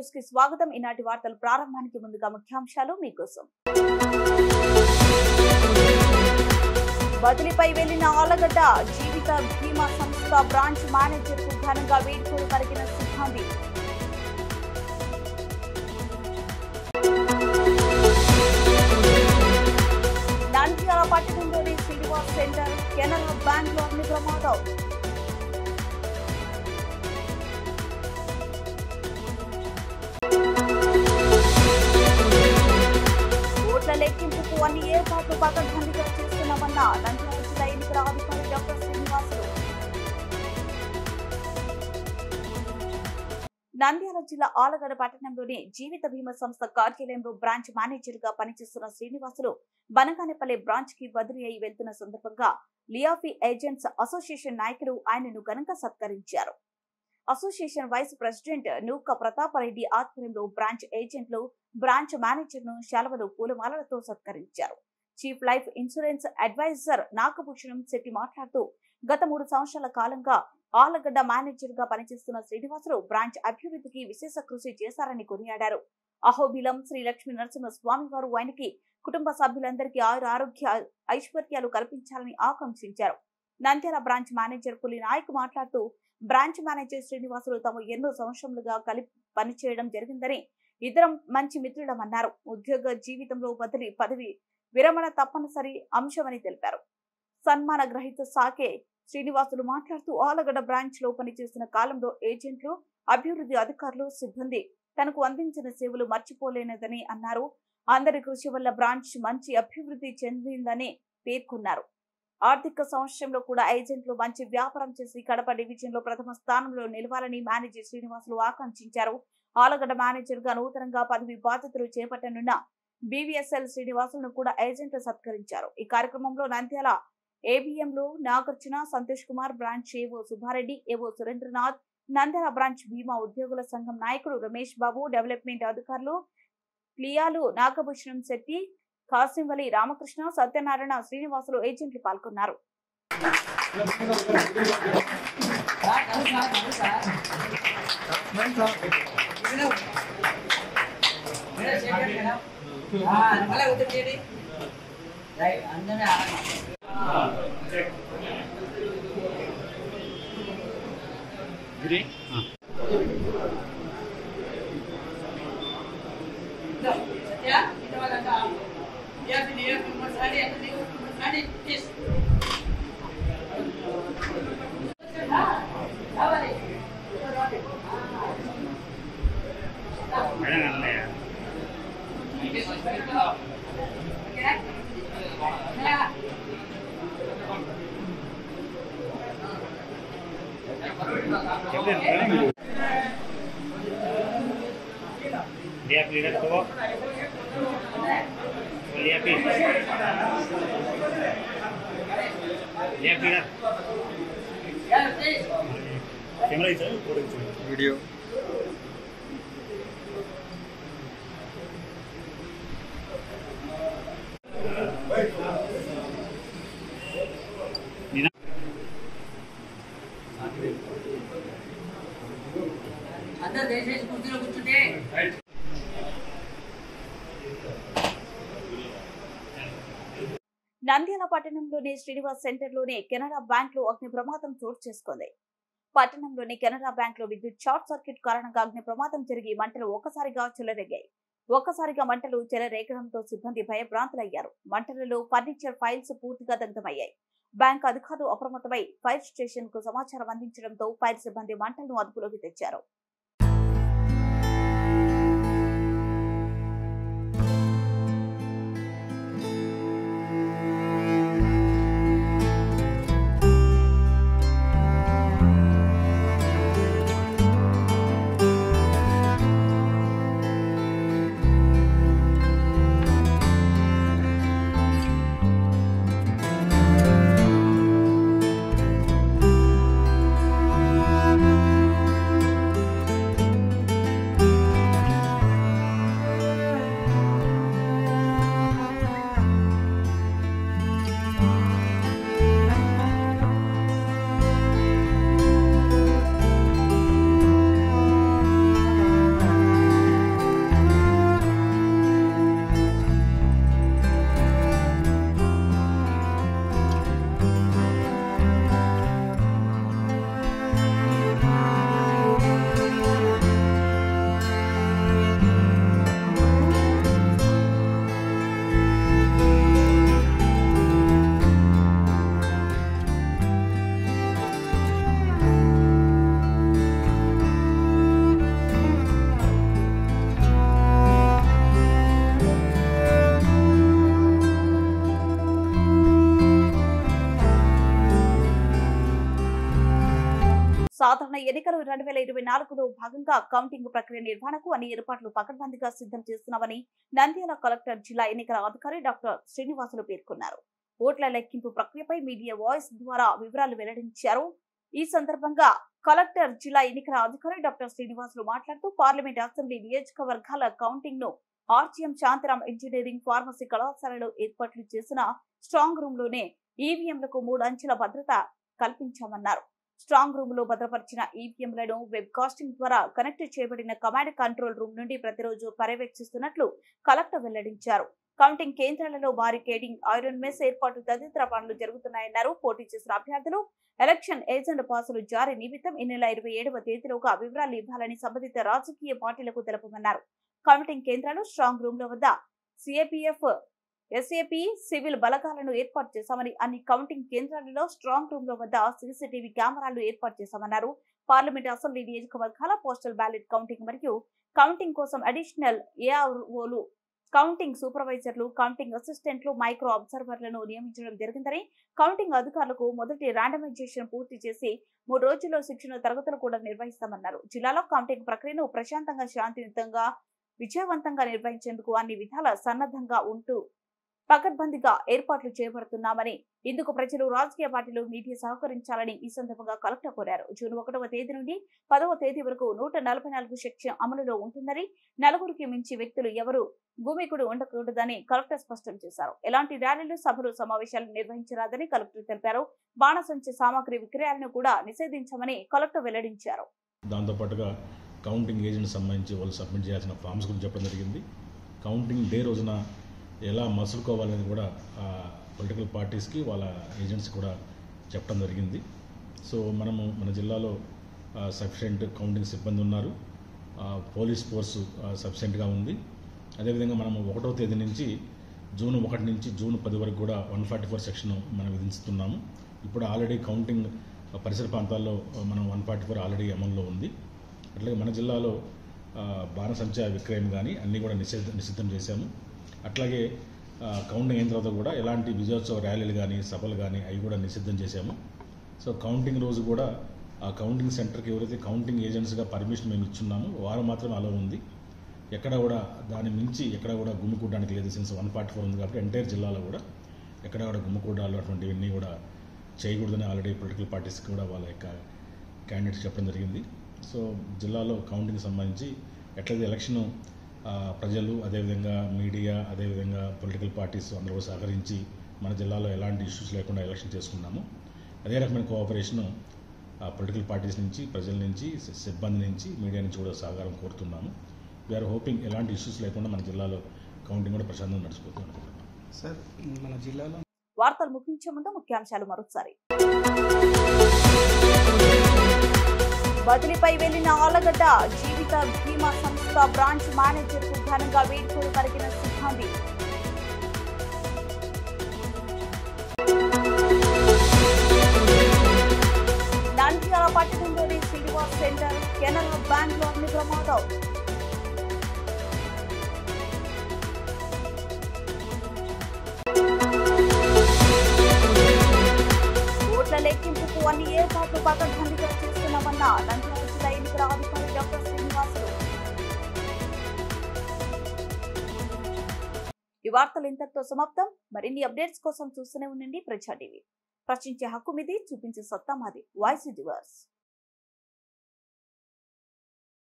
News కి స్వాగతం. ఈనాటి వార్తలు ప్రారంభానికి ముందుగా ముఖ్యాంశాలు మీకోసం. బదిలీపై వెళ్లిన ఆలగడ్డ జీవిత బీమా సంస్థ బ్రాంచ్ మేనేజర్ కు ఘనంగా వేడుకలు పలికిన సిబ్బంది. నంద్యాల పట్టణంలోని శ్రీనివాస్ సెంటర్ కెనరా బ్యాంక్ లో అగ్ని ప్రమాదం. ఓట్ల లెక్కింపుకు అన్ని ఏర్పాట్లు పకడ్బందీగా చేస్తున్నామన్న నంద్యాల జిల్లా ఎన్నికల అధికారి డాక్టర్ శ్రీనివాసులు. నంద్యాల జిల్లా ఆలగడ్డ పట్టణంలోని జీవిత బీమా సంస్థ కార్యాలయంలో బ్రాంచ్ మేనేజర్ గా పనిచేస్తున్న శ్రీనివాసులు బనగానేపల్లి బ్రాంచ్ కి బదిలీ అయి వెళ్తున్న సందర్భంగా లియాఫీ ఏజెంట్స్ అసోసియేషన్ నాయకులు ఆయనను ఘనంగా సత్కరించారు. అసోసియేషన్ వైస్ ప్రెసిడెంట్ నూక ప్రతాపరెడ్డి ఆధ్వర్యంలో బ్రాంచ్ ఏజెంట్లు బ్రాంచ్ మేనేజర్ ను శాలువలు పూలమాలలతో సత్కరించారు. Chief life insurance advisor Nagabhushanam Shetty మాట్లాడుతూ గత 3 సంవత్సరాల కాలంగా ఆలగడ్డ మేనేజర్ గా పనిచేస్తున్న శ్రీనివాసులు బ్రాంచ్ అభివృద్ధికి విశేష కృషి చేశారని కొనియాడారు. అహోబిలం శ్రీ లక్ష్మీ నరసింహ స్వామి వారు ఆయనకి కుటుంబ సభ్యులందరికీ ఆరోగ్య ఐశ్వర్యాలు కల్పించాలని ఆకాంక్షించారు. నంద్యాల బ్రాంచ్ మేనేజర్ పులి నాయక్ మాట్లాడుతూ బ్రాంచ్ మేనేజర్ శ్రీనివాసులు తాము ఎన్నో సంవత్సరాలుగా కలిపి పనిచేయడం జరిగిందని, ఇద్దరం మంచి మిత్రులమన్నారు. ఉద్యోగ జీవితంలో పదవి విరమణ తప్పనిసరి అంశమని తెలిపారు. సన్మాన గ్రహీత సాకే శ్రీనివాసులు మాట్లాడుతూ ఆలగడ్డ బ్రాంచ్ లో పనిచేస్తున్న కాలంలో ఏజెంట్లు, అభివృద్ధి అధికారులు, సిబ్బంది తనకు అందించిన సేవలు మర్చిపోలేనిదని అన్నారు. అందరి కృషి వల్ల బ్రాంచ్ మంచి అభివృద్ధి చెందిందని పేర్కొన్నారు. ఆర్థిక సంవత్సరంలో కూడా ఏజెంట్లు మంచి వ్యాపారం చేసి కడప డివిజన్ లో ప్రథమ స్థానంలో నిలవాలని మేనేజర్ శ్రీనివాసులు ఆకాంక్షించారు. ఆలగడ్డ మేనేజర్ గా నూతనంగా పదవి బాధ్యతలు చేపట్టనున్న బీవీఎస్ఎల్ శ్రీనివాసులను కూడా ఏజెంట్లు సత్కరించారు. ఈ కార్యక్రమంలో నంద్యాల ఏబిఎంలు నాగార్జున, సంతోష్ కుమార్, బ్రాంచ్ ఏవో సుబ్బారెడ్డి, ఏవో సురేంద్రనాథ్, నంద్యాల బ్రాంచ్ బీమా ఉద్యోగుల సంఘం నాయకుడు రమేష్ బాబు, డెవలప్మెంట్ అధికారులు క్లియాలు నాగభూషణం శెట్టి, కాసింవలి రామకృష్ణ, సత్యనారాయణ, శ్రీనివాసులు ఏజెంట్లు పాల్గొన్నారు. वीडियो अंदर देश कुर्सी కూర్చుంటే నంద్యాల పట్టణంలోని శ్రీనివాస్ సెంటర్ లోని కెనరా బ్యాంక్ లో అగ్ని ప్రమాదం చోటు చేసుకుంది. పట్టణంలోని కెనరా బ్యాంక్ లో విద్యుత్ షార్ట్ సర్క్యూట్ కారణంగా అగ్ని ప్రమాదం జరిగి మంటలు ఒక్కసారిగా చెలరేగాయి. ఒక్కసారిగా మంటలు చెలరేగడంతో సిబ్బంది భయభ్రాంతులయ్యారు. మంటలలో ఫర్నిచర్, ఫైల్స్ పూర్తిగా దగ్ధమయ్యాయి. బ్యాంక్ అధికారులు అప్రమత్తమై ఫైర్ స్టేషన్ కు సమాచారం అందించడంతో ఫైర్ సిబ్బంది మంటలను అదుపులోకి తెచ్చారు. సాధారణ ఎన్నికలు 2024లో భాగంగా కౌంటింగ్ ప్రక్రియ నిర్వహణకు అన్ని ఏర్పాట్లు పకడ్బందీగా సిద్ధం చేస్తున్నామని నంద్యాల కలెక్టర్ జిల్లా ఎన్నికల అధికారి డాక్టర్ శ్రీనివాసులు పేర్కొన్నారు. ఓట్ల లెక్కింపు ప్రక్రియపై మీడియా వాయిస్ ద్వారా వివరాలు వెల్లడించారు. ఈ సందర్భంగా కలెక్టర్ జిల్లా ఎన్నికల అధికారి డాక్టర్ శ్రీనివాసులు మాట్లాడుతూ పార్లమెంట్ అసెంబ్లీ నియోజకవర్గాల కౌంటింగ్ ను ఆర్జీఎం శాంతిరామ్ ఇంజనీరింగ్ ఫార్మసీ కళాశాలలో ఏర్పాట్లు చేసిన స్ట్రాంగ్ రూమ్ లోనే ఈవీఎంలకు 3 అంచెల భద్రత కల్పించామన్నారు. స్ట్రాంగ్ రూమ్ లో భద్రపరిచిన ఈవీఎంలను వెబ్ కాస్టింగ్ ద్వారా కనెక్ట్ చేయబడిన కమాండ్ కంట్రోల్ రూమ్ నుండి ప్రతిరోజు పర్యవేక్షిస్తున్నట్లు కలెక్టర్ వెల్లడించారు. కౌంటింగ్ కేంద్రాలలో బారికేడింగ్, ఐరన్ మెస్ ఏర్పాటు తదితర పనులు జరుగుతున్నాయన్నారు. పోటీ చేసిన అభ్యర్థులు ఎలక్షన్ ఏజెంట్ పాసులు జారీ నిమిత్తం ఈ నెల 27వ తేదీలోగా వివరాలు ఇవ్వాలని సంబంధిత రాజకీయ పార్టీలకు తెలుపమన్నారు. కౌంటింగ్ కేంద్రాలు స్ట్రాంగ్ రూమ్ల వద్ద సిఏపీఎఫ్, ఎస్ఏపీ సివిల్ బలగాలను ఏర్పాటు చేశామని, అన్ని కౌంటింగ్ కేంద్రాలలో స్ట్రాంగ్ రూమ్ల వద్ద సీసీటీవీ కెమెరాలు ఏర్పాటు చేశామన్నారు. పార్లమెంట్ అసెంబ్లీ నియోజకవర్గాల పోస్టల్ బ్యాలెట్ కౌంటింగ్ మరియు కౌంటింగ్ కోసం అడిషనల్ ఏఆర్ఓలు, కౌంటింగ్ సూపర్వైజర్లు, కౌంటింగ్ అసిస్టెంట్లు, మైక్రో అబ్జర్వర్లను నియమించడం జరిగిందని, కౌంటింగ్ అధికారులకు మొదటి ర్యాండమైజేషన్ పూర్తి చేసి 3 రోజుల్లో శిక్షణ తరగతులు కూడా నిర్వహిస్తామన్నారు. జిల్లాలో కౌంటింగ్ ప్రక్రియను ప్రశాంతంగా, శాంతియుతంగా, విజయవంతంగా నిర్వహించేందుకు అన్ని విధాల సన్నద్ధంగా ఉంటూ పకడ్బందీగా ఏర్పాట్లు చేపడుతున్నామని, ఇందుకు ప్రజలు, రాజకీయ పార్టీలు, మీడియా సహకరించాలని ఈ సందర్భంగా కలెక్టర్ కోరారు. జూన్ 1వ తేదీ నుండి 10వ తేదీ వరకు 144 సెక్షన్ అమలులో ఉంటుందని, 4గురికి మించి వ్యక్తులు ఎవరు భూమికుడు ఉండకూడదని కలెక్టర్ స్పష్టం చేశారు. ఎలాంటి ర్యాలీలు, సభలు, సమావేశాలు నిర్వహించరాదని కలెక్టర్ తెలిపారు. బాణసంచ సామాగ్రి విక్రయాలను కూడా నిషేధించామని కలెక్టర్ వెల్లడించారు. దాంతో పాటుగా కౌంటింగ్ ఏజెంట్ సంబంధించి వాళ్ళు సబ్మిట్ చేయాల్సిన ఫామ్స్ గురించి చెప్పడం జరిగింది. కౌంటింగ్ డే రోజున ఎలా మసులుకోవాలనేది కూడా పొలిటికల్ పార్టీస్కి వాళ్ళ ఏజెంట్స్ కూడా చెప్పడం జరిగింది. సో మన జిల్లాలో సఫిషియెంట్ కౌంటింగ్ సిబ్బంది ఉన్నారు. పోలీస్ ఫోర్సు సఫిషియెంట్గా ఉంది. అదేవిధంగా మనము 1వ తేదీ నుంచి జూన్ 1 నుంచి జూన్ 10 వరకు కూడా 144 సెక్షన్ మనం విధిస్తున్నాము. ఇప్పుడు ఆల్రెడీ కౌంటింగ్ పరిసర ప్రాంతాల్లో మనం 144 ఆల్రెడీ అమల్లో ఉంది. అట్లాగే మన జిల్లాలో బాణసంచా విక్రయం కానీ అన్నీ కూడా నిషిద్ధం చేశాము. అట్లాగే కౌంటింగ్ అయిన తర్వాత కూడా ఎలాంటి విజయోత్సవ ర్యాలీలు కానీ, సభలు కానీ అవి కూడా నిషిద్ధం చేశాము. సో కౌంటింగ్ రోజు కూడా ఆ కౌంటింగ్ సెంటర్కి ఎవరైతే కౌంటింగ్ ఏజెంట్స్గా పర్మిషన్ మేము ఇచ్చున్నామో వారు మాత్రమే అలా ఉంది. ఎక్కడ కూడా దాని మించి ఎక్కడ కూడా గుమ్మికూడడానికి లేదు. సిన్స్ 144 ఉంది కాబట్టి ఎంటైర్ జిల్లాలో కూడా ఎక్కడ కూడా గుమ్మికూడాలు అటువంటివన్నీ కూడా చేయకూడదని ఆల్రెడీ పొలిటికల్ పార్టీస్కి కూడా వాళ్ళ యొక్క క్యాండిడేట్స్ చెప్పడం జరిగింది. సో జిల్లాలో కౌంటింగ్ సంబంధించి ఎట్లయితే ఎలక్షన్ ప్రజలు, అదేవిధంగా మీడియా, అదేవిధంగా పొలిటికల్ పార్టీస్ అందరూ సహకరించి మన జిల్లాలో ఎలాంటి ఇష్యూస్ లేకుండా ఎలక్షన్ చేసుకున్నాము, అదే రకమైన కోఆపరేషన్ పొలిటికల్ పార్టీస్ నుంచి, ప్రజల నుంచి, సిబ్బంది నుంచి, మీడియా నుంచి కూడా సహకారం కోరుతున్నాము. వీఆర్ హోపింగ్ ఎలాంటి ఇష్యూస్ లేకుండా మన జిల్లాలో కౌంటింగ్ కూడా ప్రశాంతంగా నడిచిపోతుంది. సార్, మన జిల్లాలో వార్తలు ముగించే ముందు ముఖ్యాంశాలు మరోసారి. బదిలీపై వెళ్లిన ఆలగడ్డ జీవిత బీమా సంస్థ బ్రాంచ్ మేనేజర్ కు ఘనంగా వేడుకలు కలిగిన సిబ్బంది. నంద్యాల పట్టణంలోని శ్రీనివాస్ సెంటర్, కెనరా బ్యాంక్ లో అగ్ని ప్రమాదం. ఓట్ల లెక్కింపుకు అన్ని ఏర్పాట్లు పకడ్బందీగా చేస్తున్నామన్న నంద్యాల జిల్లా ఎన్నికల అధికారి డాక్టర్ శ్రీనివాసులు. ఈ వార్తలు ఇంతటితో సమాప్తం. మరిన్ని అప్డేట్స్ కోసం చూస్తూనే ఉండండి ప్రజా టీవీ. ప్రశ్నించే హక్కు మీది, చూపించే సత్తా మాది. Voice reverse.